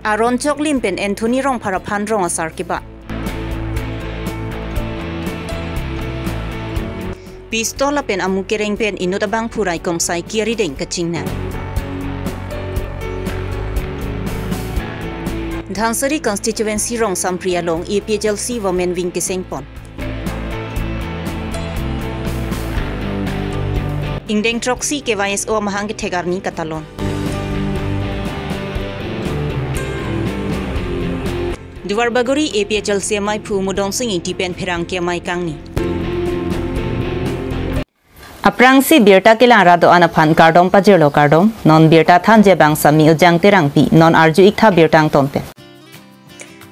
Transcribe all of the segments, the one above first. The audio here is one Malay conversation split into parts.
Aron chok lim pen Anthony rong parapan rong asar kiba. Pistola pen amukereng pen inutabang purai kong sai kiri deng kaching na. Dhansari constituency rong Sampriya long EPHLC women wing kiseng pon. Ingdeng troksi ke YSO mahang ke tegarni katalon. Duar baguri EPHLC mai pu mudong sing tipen perang ke mai kangni. Aprang si birta kilang rado anapan kardom pajero kardom non birta than je bang sami ujang terang pi non arju ikha birtang tompe.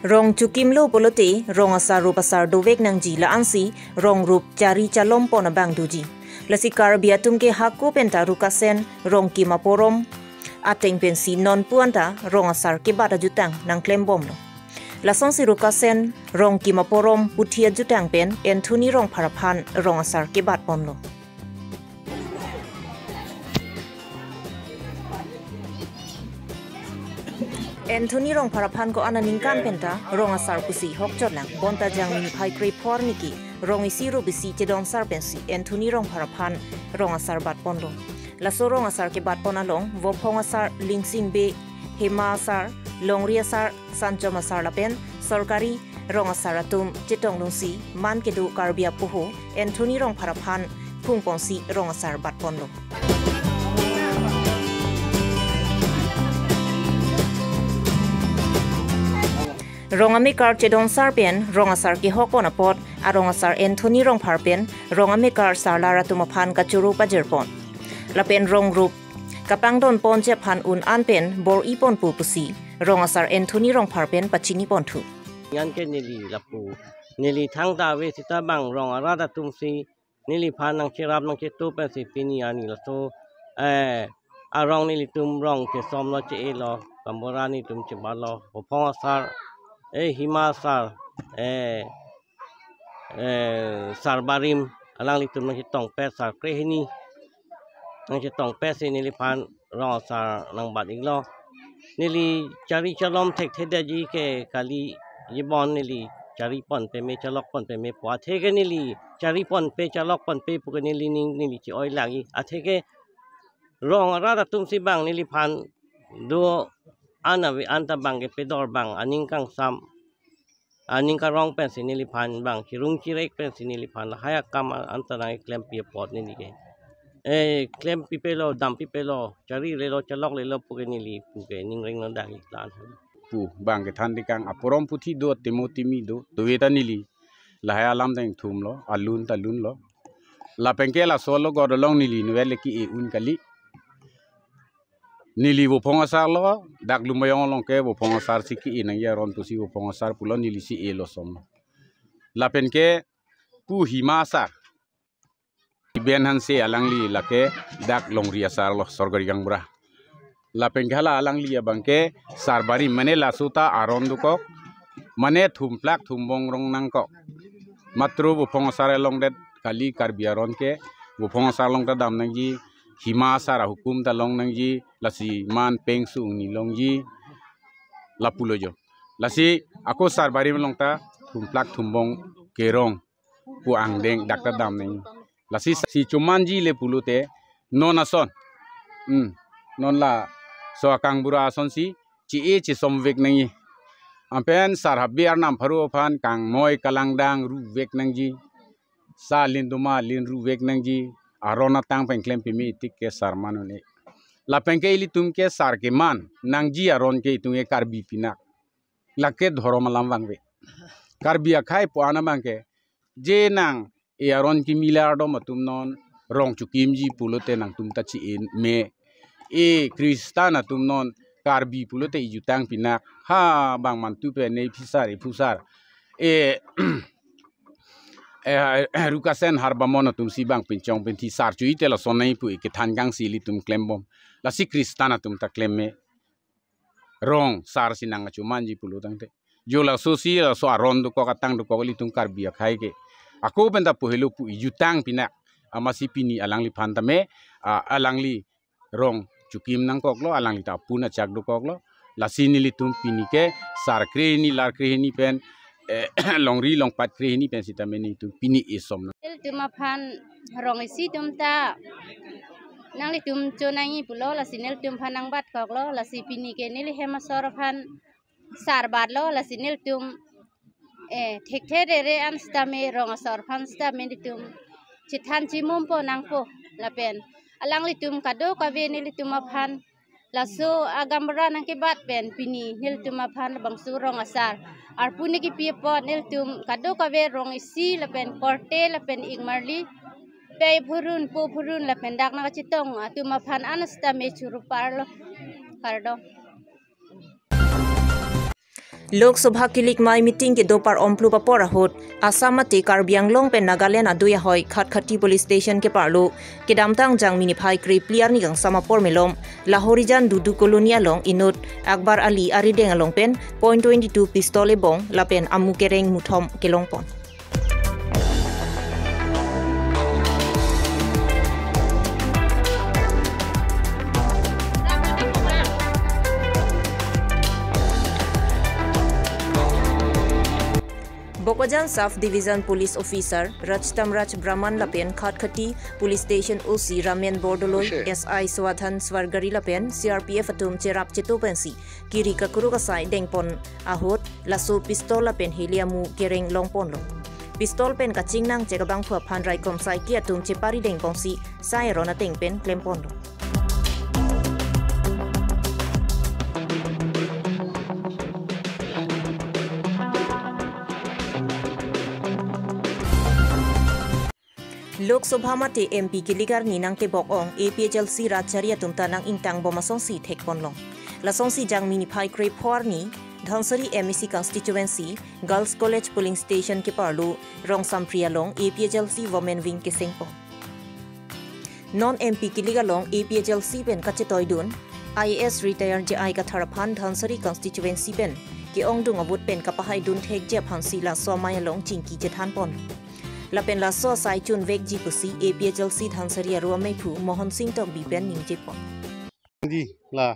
Rong chukim lo polote rong asar rup asar dovek nang ji la ansi rong rup cari calom pona bang duji. Lasikar biatum ke hako penta rukasen rong kima porom ateng pensi non puanta rong asar ke bata jutang nang klembom lo. Lasong si rukasen rong kima porom putia jutang pen Anthony rong parapan rong asar ke bat pom lo. Anthony rong parapan ko ananingkan penta rong asar pusi hokjot lang bonta jang ni pai kri porniki rong isiru bisi cedong sar pensi Anthony rong parapan rong asar bat pondo laso rong asar ke bat ponalong vopong asar lingsing be hema asar longri asar sanchom asar lapen sorkari rong asar atum cetong lungsi man kedu karbia puho Anthony rong parapan pungpongsi rong asar bat pondo. Rong amikar cedong sarpen rong asar ki hokon apot arong asar Anthony rong parpen rong amikar sarlara tumapan kachuru pajerpon lapen rong rup kapang don pon je pan un anpen bor ipon pu pusi rong asar Anthony rong parpen pachini pon thu yan ke nili lapu nili thang da we sita bang rong arada tumsi nili pan nang chirap nang chetu pe si pini ani la so arong nili tum rong ke som lo che lo kamborani tum che balo opong asar himasar sarbarim alang litum nang chitong pe sar krehini nang chitong pe si nili pan rong sar nang bat iglo nili cari calom thek thedaji ke kali yibon nili cari pon pe me chalok pon pe me po atheke nili cari pon pe chalok pon pe pu nili nili chi oi lagi atheke rong arada tum si bang nili pan do anawi anta bang ke pedor bang aning kang sam aning ka rong pen sinili pan bang kirung kirek pen sinili pan haya kam anta nang klem pi pot ni ke klem pi pelo dam pi pelo cari lelo chalok lelo pu ke nili pu ke ning reng non dagi lan pu bang ke than dikang aporom puthi do timoti mi do weta nili la haya lam dang thum lo alun talun lo la pengke la solo godolong nili nuele ki e un kali nili wo ponga sar lo dak lumayong long ke wo ponga sar siki inang ya ron pusi wo ponga sar pulo nili si e lo som lapen ke pu hima sar ben han se alang li lake dak long ria sar lo sorgari gang bra lapen ghala alang li abang ke sar bari mane la suta aron du ko mane thum plak thum bong rong nang ko matru wo ponga sar long det kali kar biaron ke wo ponga sar long ta dam nang ji hima sara hukum ta long nang ji lasi man peng su ni long ji lapulo jo lasi ako sar bari long ta thum plak thumbong kerong pu ang deng dakta dam nang lasi si chuman ji le pulute non ason non la so akang bura ason si chi e chi somvek nang yi ampen sar habiar nam pharu phan kang moi kalang dang ru vek nang ji sa linduma lin ru vek nang ji arona tang pengklem pimi tik ke sarman ne la pengke ili tum ke sar ke man nang ji aron ke tunge karbi pina lake dhoro malam wangwe karbi akhai po ana bangke je nang e aron ki milardo matum non rong chukim ji pulote nang tum ta chi me e kristana tum non karbi pulote ijutang pina ha bang man tu pe nei pisar e pusar rukasen harbamon tum si bang pinchong pinti sar chui tela sonai pu ke thangang sili tum klembom la si kristana tum ta klemme rong sar sinang chuman ji pulu tang te jola sosi so aron du ko katang du ko li tum kar bia khai ke ako benda pu helu pu yutang pina amasi pini alang li phantame alang li rong chukim nang koklo alang li ta puna chak du koklo la sini litum pini ke sar kre ni lar kre ni pen longri long pat kre ni pen sita meni tu pini isom el tuma phan rong isi tum ta nang li tum chonangi pulo la sinel tum phanang bat kok lo la si pini ke ni li hema sor phan sar bat lo la sinel tum thek the re an sta me rong sor phan sta me li tum chithan chi mum po nang po la pen alang li tum kado ka ve ni li tum phan la so agambra nang ke bat pen pini nil tum phan bang su rong asar ar puni ki pi pot nil tum kado ka ve rong isi la pen korte la pen igmarli pe purun la pen dak na chitong tum phan an sta me churu parlo kardo Lok Sabha kilik mai meeting ke dopar omplu papora hot Asamati Karbi Anglong pen Nagaland aduya hoi khat-khati police station ke parlo ke damtang jang mini phai kri pliar ni gang samapor melom Lahorijan dudu kolonia long inut Akbar Ali arideng along pen .22 pistole bong la pen amu kereng muthom kelong pon Bokojan Sub Division Police Officer Rajtamraj Brahman Lapen Khatkhati Police Station OC Ramen Bordoloi SI Swadhan Swargari Lapen CRPF atum cherap chetu pensi kiri kakuru kasai dengpon ahot laso pistol Lapen heliamu kereng longpon lo pistol pen kaching nang chekabang phua phan rai kom sai ki atum chepari dengpon si sai rona teng pen klempon lo Lok Sabha mate MP kiligar ni nang te bok ong APHLC Ratcharia tumta nang intang bomasong si thek ponlong lasong si jang mini phai kre phor ni Dhansari MEC constituency Girls College polling station ke parlu rong sampria long APHLC women wing ke singpo non MP kiligar long APHLC pen kachetoy dun IAS retired je ai ka tharaphan Dhansari constituency pen ke ong dung abut pen kapahai dun thek je phansi la somaya long chingki je than pon Lapen la so sai chun vek ji pusi APHLC Dhansari aro mai phu Mohan Singh tok bi pen ning je pon di la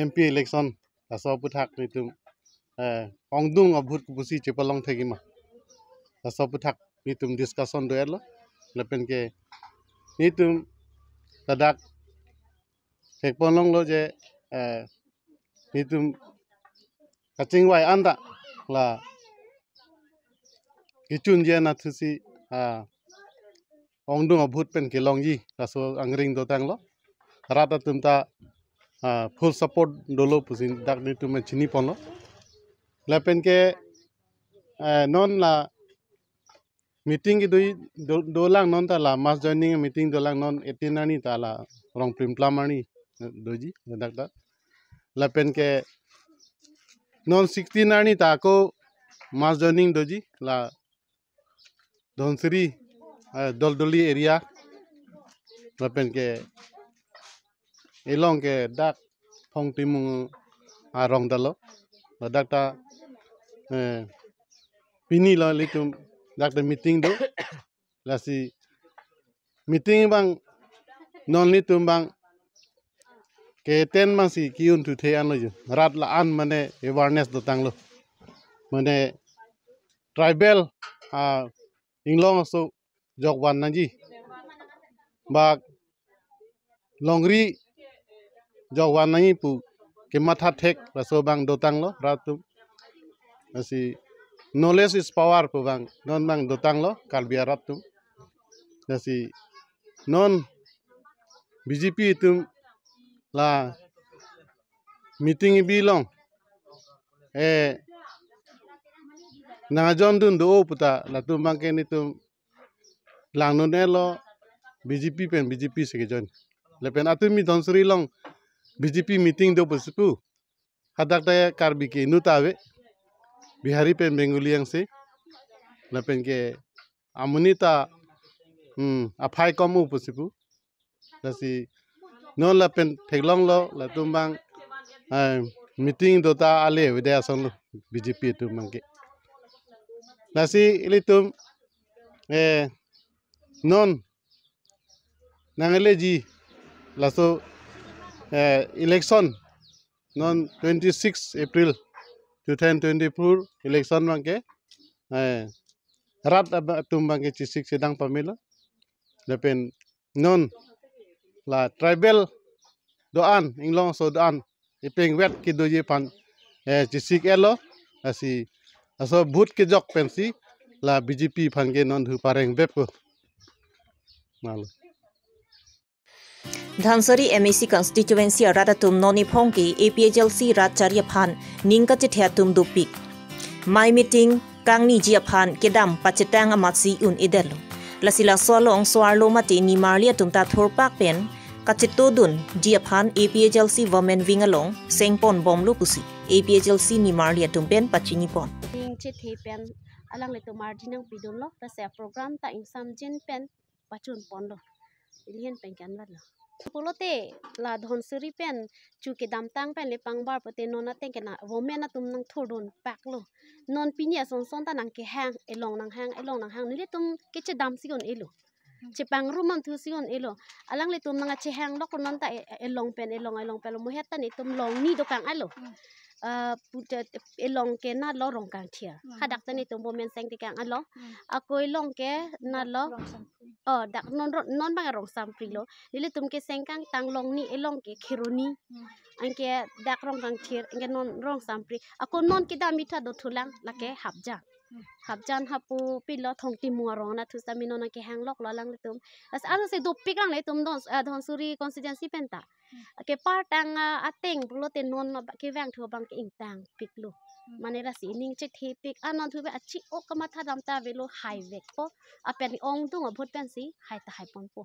MP election la so puthak ni tum ong dung abut pusi chepalong thegima la so puthak ni tum discussion do erlo lapen ke ni tum tadak thek polong lo je ni tum kaching wai anda la Kichun je na thusi ongdung abut pen kelong ji laso angring do tang lo rata tumta full support dolo pusin dak ni tum chini pon lo lapen ke non la meeting ki dolang non ta la mass joining meeting dolang non etinani ta la rong prim plamani doji dak ta lapen ke non 16 ani ta ko mass joining doji la Dhansari Doldoli area lapen ke elong ke dak phong timung arong dalo dak ta pini lo litum dak ta meeting do lasi meeting bang non litum bang ke ten bang si kiun tu the an lo ju rat la an mane awareness do tang lo mane tribal Inglong so jogwan naji bak longri jogwan nai pu ke matha thek raso bang dotang lo ratu asi knowledge is power pu bang non bang dotang lo kalbia ratu asi non BJP tum la meeting bilong na jon dun do puta la tum bang ke ni tum lang no ne lo BJP se ke jon le pen atumi Dhansari long BJP meeting do pusipu hadak ta karbi ke nutawe bihari pen bengali yang se le pen ke amunita aphai komu pusipu lasi no la pen theglong lo la tum bang meeting do ta ale widya son lo BJP tum bang ke Nasi ilitum non nangeleji laso election non 26 April 2024 election bangke rat tum bangke cisik sedang pemilu lepen non la tribal doan inglong so doan ipeng wet ki doje pan cisik elo asi aso but ke jok pensi la BJP pan ke non hu pareng bep ko mal Dhansari MAC constituency rada tum noni phongki APHLC rat charia phan ningka chithya tum dupik my meeting kangni jia phan kedam pachetang amatsi un idelo lasila solong swarlo mati ni marlia tumta thorpak pen kachito dun jia phan APHLC women wing along sengpon bomlu pusi APHLC ni marlia tumpen pachini pon ning chithe pen alang le to marginang pidon lo ta se program ta insam jin pen pachun pon lo ilien pen kan la polote la dhonsuri pen chu ke dam tang pen le pangbar pote nona teng ke na women na tum nang thodon pak lo non pinia son son ta nang ke hang elong nang hang ni le tum ke che dam sigon elo che pang rumam thu sigon elo alang le tum nang che hang lo kon non ta elong pen mo het ta ni tum long ni do kang alo elong ke na lo rong kang thia hadak ta ni tum women seng ti kang alo akoi long ke na lo dak non bang rong sam pri lo lile tum ke seng kang tang long ni elong ke khironi angke dak rong kang thir angke non rong sam pri ako non ke da mitha do thulang la ke habjan hapu pilo thong ti muarong na thu samino na ke hang lok lo lang le tum as aro se do pik lang le tum don suri constituency penta ke partang ateng pulo te non ke wang thu bang ke ingtang pik lo manera si ning che the pik anon thu be achi o kama tha dam ta velo high vek po apen ong tung abot pen si hai ta hai pon po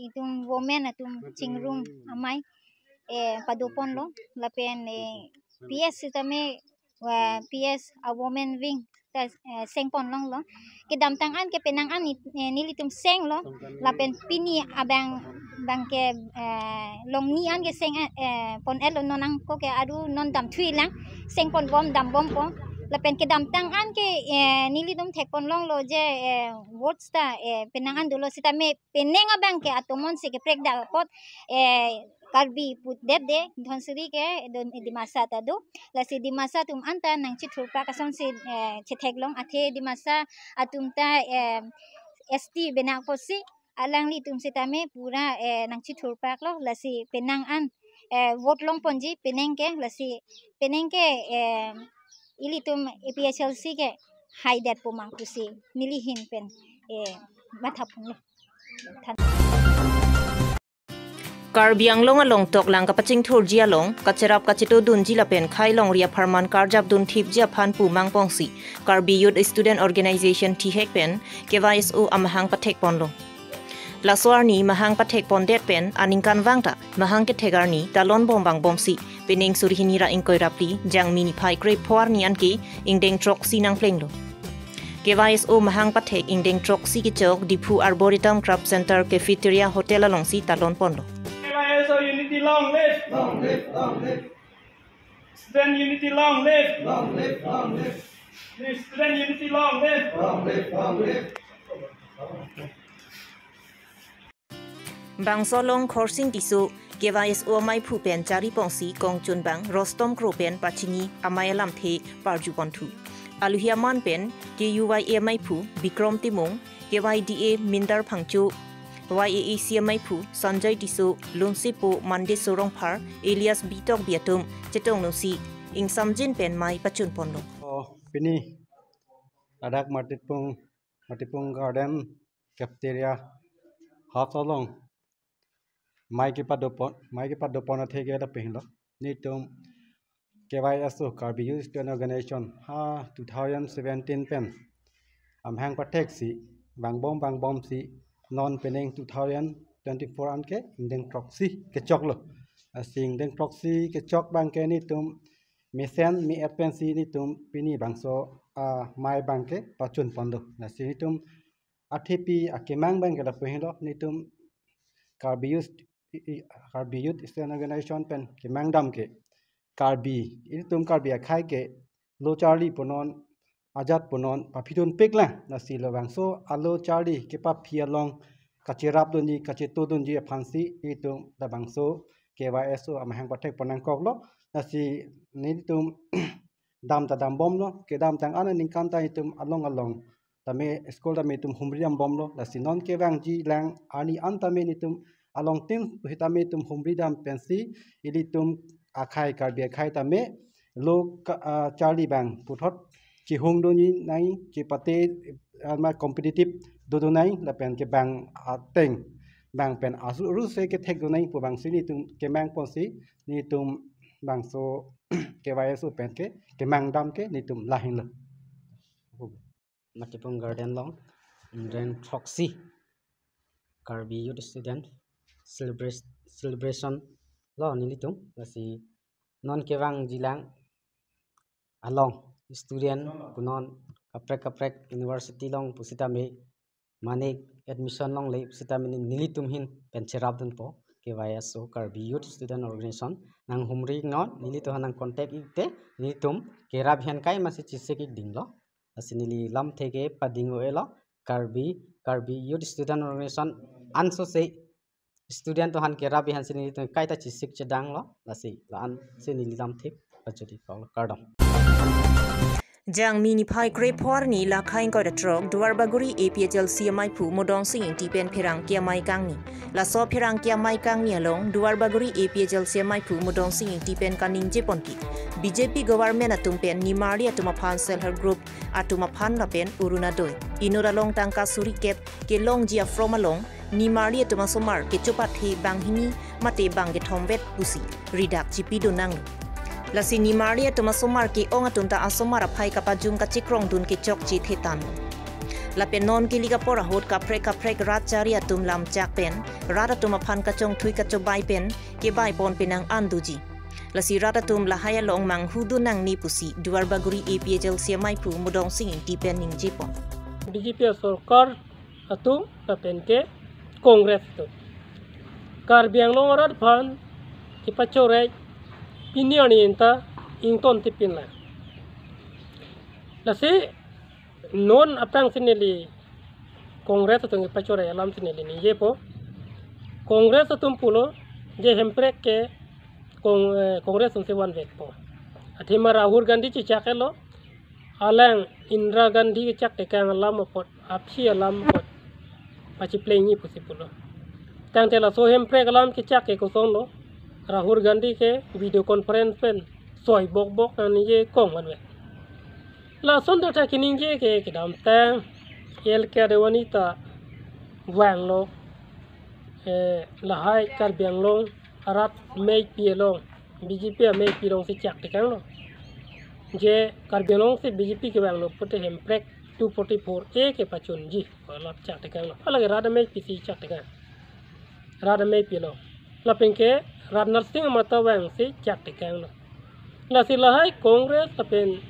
itung women atum chingrum amai padupon lo lapen PS tame PS a women wing ta sengpon long lo ke dam tangan ke penangan nilitum seng lo lapen pini abang bangke long ni an ke seng pon elo nonang ko ke adu non dam thui lang sengpon bom dam bom po lapen ke dam tangan ke nilitum thekpon long lo je votes ta penangan dulo sitame penenga bang ke atomon se ke prek da pot karbi put de dhonsuri ke di masa tadu lasi di masa tum anta nang chi thurpa kason se chetheklong athe di masa atum ta ST benak posi alang li tum sitame pura nang chi thurpa lo lasi penang an vote long ponji penengke lasi penengke ilitum APHLC ke haidat pumang pusi nilihin pen mathapun lo Karbiang long along tok lang kapaching thur jia long kacherap kachito dun jila pen khai long ria farman karjap dun thip jia phan pu mang pongsi Karbi Youth Student Organization thihek pen KYSO amahang pathek pon lo laswar ni mahang pathek pon det pen aningkan wangta mahang ke thegar ni talon bombang bomsi pening surhini ra ingkoi rapli jang mini phai grep phwar ni an ki ingdeng trok sinang pleng lo KYSO mahang pathek ingdeng trok si ki chok Dipu Arboretum Club Center Cafeteria Hotel along si talon pon lo KYSO unity long live. Long live, long live. Student unity long live. Long live, long live. Student unity long live. Long live, long live. Bang solong khorsing tisu KYSO mai phu pen chari pongsi kong chun bang Rostom Kro pen pachini amayalam the parju pontu aluhia man pen KUYA mai phu Bikrom Timung KYDA Mindar Phangchu YAAC mai phu Sanjay Tisu Lunsipu Mande Sorong Phar Elias Bitok Biatum Chetong Nusi ing samjin pen mai pachun ponlo pini adak matipung garden cafeteria hafalong mai ke padopon athege la pehlo ni tum KYSO Karbi Youth Student Organization ha 2017 pen amhang pathek si bangbom si non peneng 2024 an ke indeng proxy ke choklo asing deng proxy ke chok bang ke ni tum mesen mi apensi ni tum pini bangso mai bang ke pachun pondo na si ni tum athepi akemang bang ke la pehlo ni tum Karbi Youth Student Organization pen kemang dam ke Karbi ini tum Karbi akhai ke lo charli ponon ajat ponon papidon pekla na si lo bangso alo charli ke pa phialong kacherap doni kacheto donji phansi itum da bangso KYS tu amahang patek panang kok lo nasi ni tum dam ta dam bom lo ke dam tang ana ning kan ta tum along tame school tame tum humriam bom lo nasi non ke bang ji lang ani an tame ni tum along tin hitame tum humri dam pensi ili tum akhai kar bia khai tame lo charlie bang puthot chi hung do ni nai chi pate ma competitive do nai la pen ke bang teng bang pen asu ru se ke thek do nai pu bang si ni tum ke mang pon si ni tum bang so ke YS pen ke mang dam ke ni tum lahin lo Matipung Garden Long then Proxy Karbi Youth Student Celebration lo nilitum lasi non kewang jilang along student punon kaprek university long pusita me mane admission long le pusita me nilitum hin pencherab dun po KYS so Karbi Youth Student Organization nang humri non nilito hanang contact ikte nilitum kerab hian kai masi chisek ik ding lo asinili lam thege padingo elo Karbi Youth Student Organization anso se student to han kerab hian sinili to kai ta chisek chedang lo lasi lan sinili lam thik pachoti kardam Jang mini pai grey porni la kain ko da trok duar baguri APHL CMI pu modong sing tipen phirang kia mai kang ni la so phirang kia mai kang ni along duar baguri APHL CMI pu modong sing tipen kaning je ponti BJP government atum pen ni mari atuma phan self help group atuma phan la pen uruna doi inura long tangka suri kep ke long jia from along ni mari atuma somar ke chopat thi bang hini mate bang ge thomvet pusi ridak chipi do nang Lasi ni Maria Tomasomar ki onga tunta asomara pai kapajung ka chikrong dun ki chok chi thetan. Lapen non ki liga pora hot ka prek rat chari atum lam chak pen rata tuma phan ka chong thui ka chobai pen ke bai bon pinang anduji. Lasi rata tum la haya long mang hudu nang ni pusi duar baguri APHL CMI pu mudong sing ti pen ning jipon. BJP sarkar atum lapen ke Congress tu. Kar biang long rat phan ki pachore ini ani enta ington tipin la. Lasi non apang sinili Kongres tu ngi pachore alam sinili ni yepo. Kongres tu pulo je hemprek ke Kongres tu sewan vekpo. Athima Rahul Gandhi chichakelo alang Indira Gandhi chak tekang alam pot apsi alam pot pachi playing pusi pulo. Tang tela so hemprek alam kichak ke kosong lo. Rahul Gandhi ke video conference pen soy bok nan ye kong wanwe la son do ta kining je ke kidam tang el ke de wanita wang lo la hai kar biang long arat mei pi long BJP mei pi long se chak tekang lo je kar biang long se BJP ke wang lo pote hem prek 244 a ke pachun ji la chak tekang lo ala rada mei pi si chak tekang rada mei pi lo la penke Rat nursing mata wang si chak tekang lo. La silahai Kongres tapen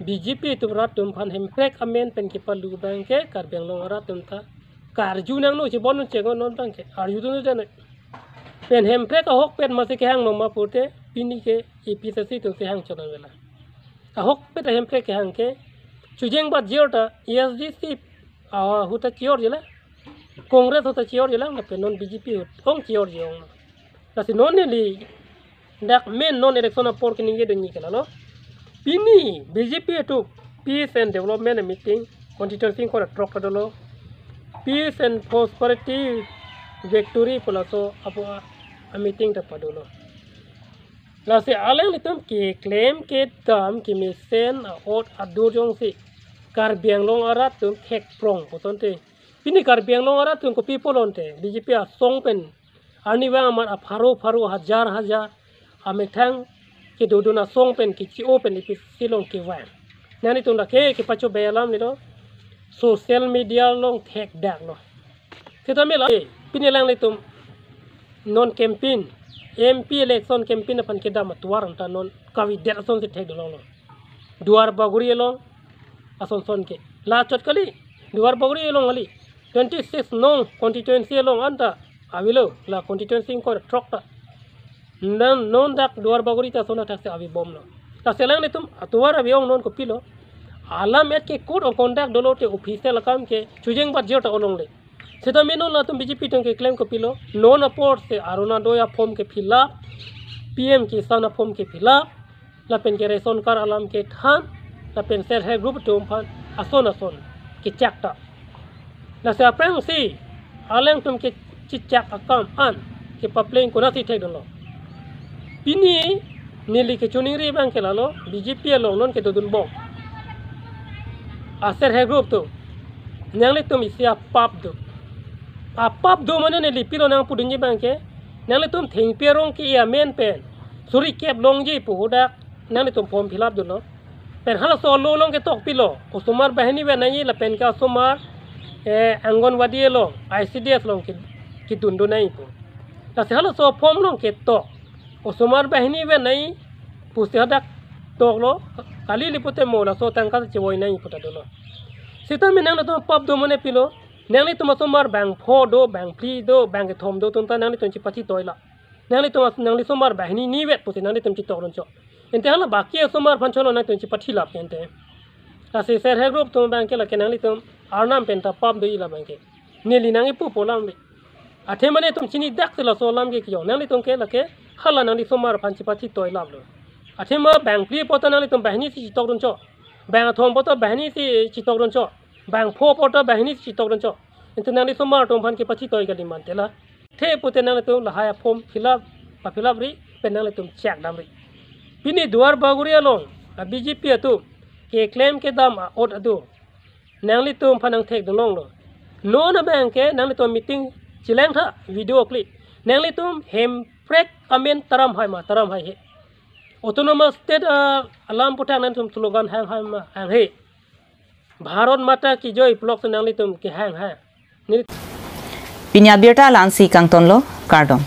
BJP tu rat tum phan hemprek amen pen ki palu bang ke kar beng long rat tum ta kar ju nang no chi bon che gon non bang ke ar ju tu ne pen hemprek a hok pen ma se ke hang no ma pute pini ke EPCC tu se hang chodan wela. A hok pe ta hemprek ke hang ke chujeng ba jiota ESDC a huta chior jela Kongres huta chior jela na pen non BJP hong chior jong. Kasi non li dak men non election por kininge do ni kala lo pini BJP to peace and development meeting constituency ko trok do peace and prosperity victory pulaso apo a meeting ta padolo la se alang litum ki claim ke dam ki misen a hot adur jong si kar biang long arat tum khek prong potonte pini kar biang long arat tum ko people onte BJP a song pen Ani wang amat faru hajar ametang ke dodona song pen ki chi open ipi silong ki wang nani tunda ke ki pacho belam ni do social media long tek dak lo kita mela pini lang litum non campaign MP election campaign pan ke dam tuar anta non kawi der son se tek lo duar baguri long ason ke la chot kali duar baguri long ali 26 non constituency long anta Avilo la constituency ko trok ta nan non dak duar baguri ta sona tak se avi bom lo ta selang ni tum atuar aviong non ko pilo alam et ke code of conduct dolo te official kam ke chujeng bat jota olong le Seta menon la tum BJP tong ke claim ko pilo non aport se aruna doya form ke fill PM ki sana form ke fill la pen ke reson kar alam ke than la pen self help group tum phan ason ke chakta la sa prang si aleng tum ke chichak akam an ke papleng ko na si thek dolo pini nili ke chuning ri bang ke lalo BJP long non ke dodun bok aser help group tu nyang le tum isia pap do apap do mana ne lipilo nang pudunji bangke nang le tum thing pierong ki ya men pen suri kep long ji puda nang le tum form fill up dulo pen hala so lo long ke tok pilo osumar bahini we nai la pen ka sumar angonwadi lo ICDS long ki dundu nai pu la se hala so form long ke tok osumar bahini we nai pusi hadak tok lo kali lipute mo la so tangka chewoi nai puta dulo sita menang le tum pap do mane pilo nang ni tumas somar bang pho do bang pli do bang thom do tunta nang ni tunchi pachi toila nang ni tumas nang ni somar bahni ni wet pusi nang ni tumchi toron cho ente hala baki somar phancholo nang tunchi pathi lap ente ase ser he group tum bang ke la ke nang ni tum arnam penta pap do ila bang ke neli nang ipu polam bi athe mane tum chini dak sela solam ke kyo nang ni tum ke la ke hala nang ni somar phanchi pachi toila lo athe ma bang pli pota nang ni tum bahni si toron cho bang thom pota bahni si toron cho bang pho pota bahini si tokron cho internali somar tom phan ke pachi toy gali man tela the pute nang tum la haya form fill up ri penang tum check dam ri pini duar baguri along BJP atu ke claim ke dam ot adu nang li tum phanang thek dong lo no na bang ke nang li tum meeting chileng tha video clip nang li tum hem prek amen taram hai he autonomous state alam putang nan tum slogan hang he Bharat माता की जय ब्लॉक से नांगली तुम के hang Pinya Birta Lansi Kangtonlo Kardom